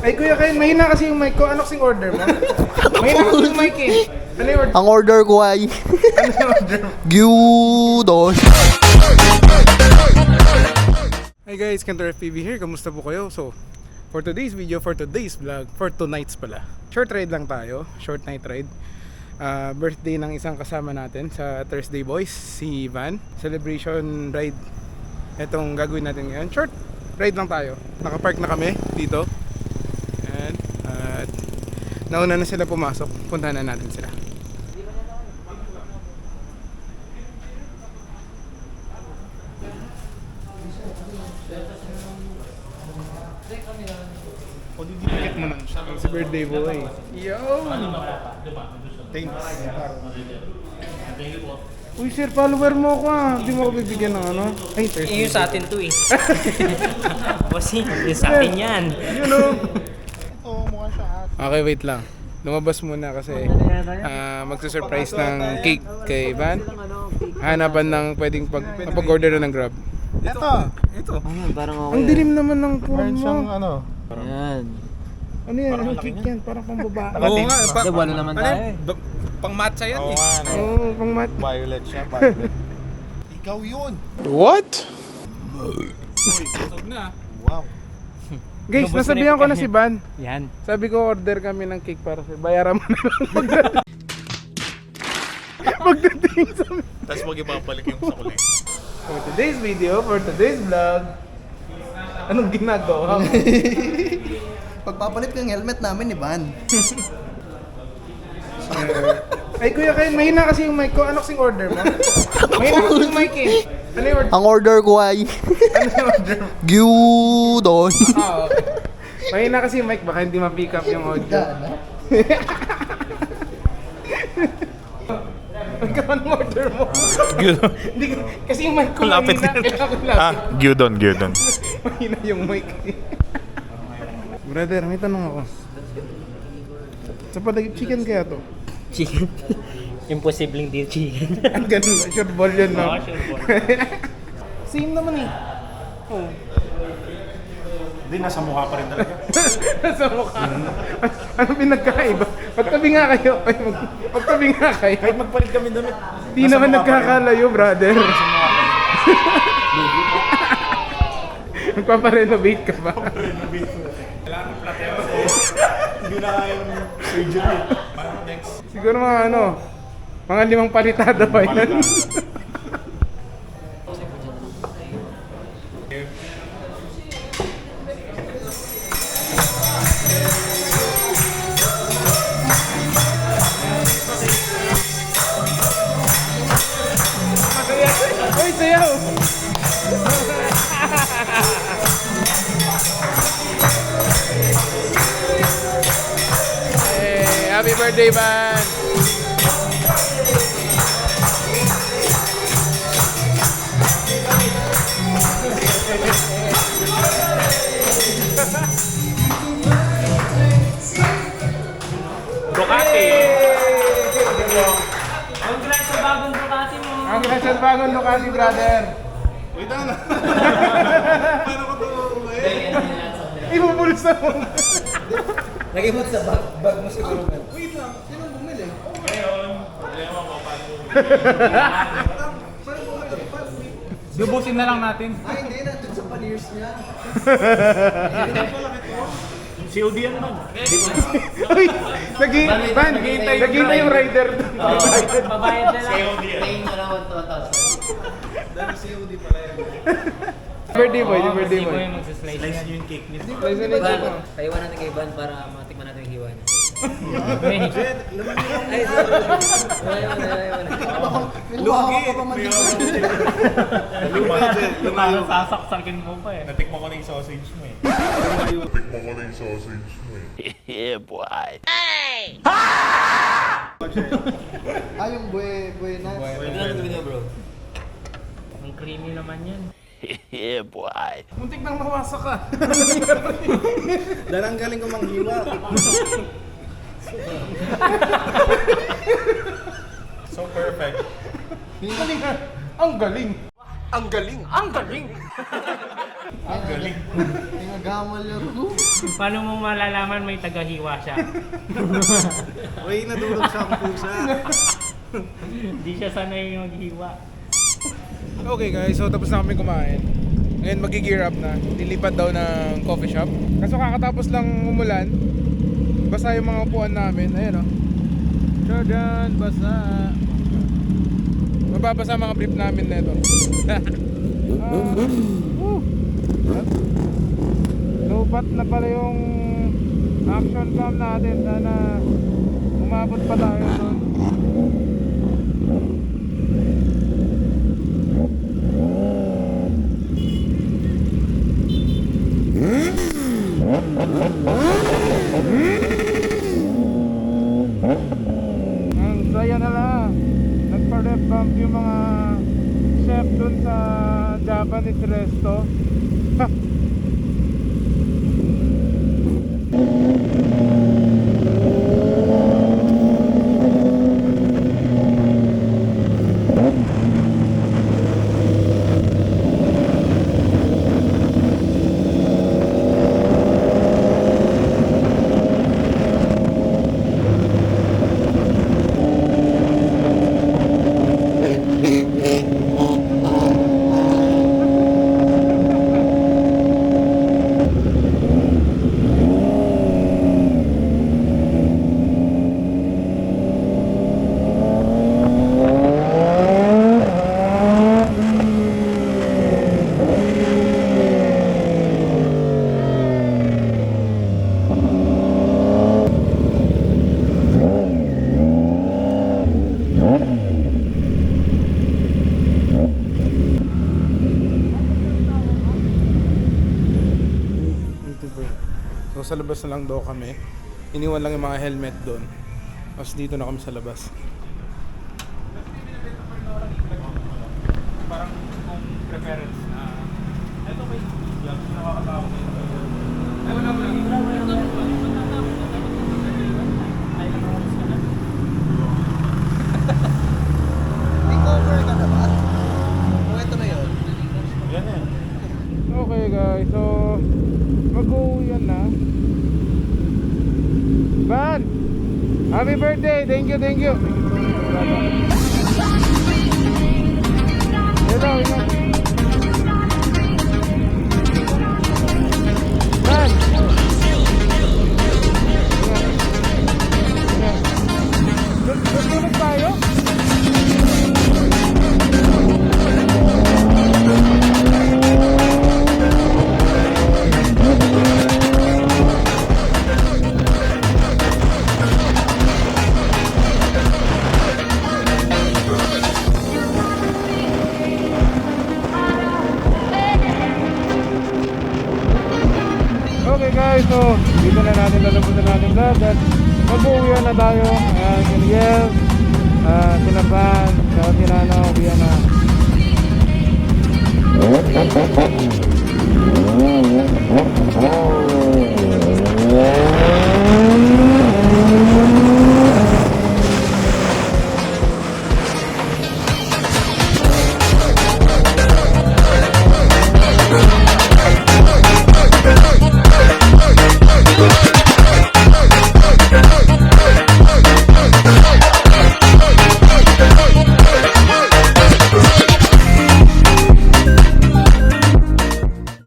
Ay kuya Ken, mahina kasi yung mic ko. Ano kasing order mo? Mahina kasi yung mic eh. Ano yung order? Ang order ko ay Ano yung order mo? gyudon. Hey guys, Kantor FPV here. Kamusta po kayo? So, for today's video, for today's vlog, for tonight's pala. Short ride lang tayo. Short night ride. Birthday ng isang kasama natin sa Thursday Boys, si Van. Celebration ride. Itong gagawin natin ngayon. Short ride lang tayo. Nakapark na kami dito. Ayan. At nauna na sila pumasok. Puntahan na natin sila. O didikit mo lang siya. Si birthday boy. Yo! Thanks. Uy sir, follower mo ako ah. Hindi mo ako bibigyan ng ano. Ay, Thursday. Yung sa atin to eh. Bossing, yung sa atin yan. You know. Okay, wait lang. Lumabas muna kasi magsusurprise ng cake kay Van. Hanapan ng pwedeng pag-order na ng Grab. Ito. Parang Ang dilim naman ng phone Meron mo. siyang ano. Yan. Ano yan? Anong cake yan? Parang pang babae. Oo nga. Hindi, walo naman tayo eh. Pang matcha yan eh. Oo, pang mat. Violet siya. Violet. Ikaw yun. What? Busog na. Wow. Guys, Lubos nasabihan na ko na si Van. Yan. Sabi ko order kami ng cake para sa bayaran mo na lang pagdating. Pagdating sa Tapos huwag ibabalik yung sa kulay. For today's video, for today's vlog, anong ginagawa mo? Pagpapalit ko yung helmet namin ni Van. Ay kuya Ken, mahina kasi yung mic ko. Ano kasing order mo? Mahina kasi yung mic eh. Ano yung order? Ang order ko ay Ano yung order mo? gyudon. Ah, okay. Mahina kasi yung mic, baka hindi ma-pick up yung audio. Anong order mo? Hindi kasi yung mic ko Lapit mahina. na. Kailangan ko lapit. Gyudon, gyudon. Mahina yung mic. Brother, may tanong ako. Sa padag chicken kaya to? Chicken. Imposibleng di chicken. Ang ganun, sure ball yun, no? Oo, sure ball. Same naman eh. Oh. Hindi, nasa mukha pa rin talaga. Sa mukha. Ano pinagkaiba? Pagtabi nga kayo. Ay, pagtabi nga kayo. Kahit magpalit kami damit. Di naman nagkakalayo, brother. Magpaparenovate ka ba? Hindi na kaya yung surgery. Parang next. Siguro mga ano, mga 5 palitada pa yan. Uy, sayaw! Hey, happy birthday, Van! Ducati. Congrats sa bagong Ducati mo. Congrats sa bagong Ducati, brother! Wait na. Paano ko ito? Ibubulsa mo! Lagay mo sa bag mo siguro. Wait lang, sino bumili? Dubusin na lang natin. Ay, hindi. Nandun sa paniers niya. COD yan man. Uy! Naghihintay yung rider doon. Babayad na lang. Birthday boy, yung birthday boy. Magsaslice Slice yan. nyo yung cake niya. Slice na Van, ito. taiwan natin kay Van para matikman natin yung hiwa niya. Hey. Ay, sorry. Wala. Lugi. Para sasaksakin mo pa eh. Natikman ko na yung sausage mo eh. Yung buena. Ito lang gawin niyo, bro. Ang creamy naman yan. Muntik nang mawasak ka. Dahil ang galing ko manghiwa. So perfect. Ang galing. Ang galing! Ang galing! Ang galing! Ay, nagamal yun. Paano mo malalaman may tagahiwa siya? Uy, nadurog siya ang pusa. Hindi siya sanay maghiwa. Okay guys, so tapos na kami kumain. Ngayon magi-gear up na. Lilipat daw ng coffee shop. Kaso kakatapos lang umulan. Basa yung mga upuan namin. Ayan o. Jordan, basa. Mababasa mga brief namin na ito. Lupat na pala yung action cam natin. Sana umabot pa tayo doon. Ang saya na lang. Nagpa-rep bump yung mga chef dun sa Japanese resto. Ha! So sa labas na lang daw kami. Iniwan lang yung mga helmet doon. Tapos dito na kami sa labas. Parang kung preference na ito ba yung vlogs na makakatawa ko ito? Ay, wala mo lang. May cover ka na ba? O ito na yun. Yan eh. Okay guys, so mag-uwian na. Van! Happy birthday! Thank you, thank you! Hello, ingat! Van! Tutulog tayo? Okay guys, so dito na natin lalabutan natin vlog at mag-uwian na tayo. Ayan, si Miguel, sina Van, saka si Nano, uwian na.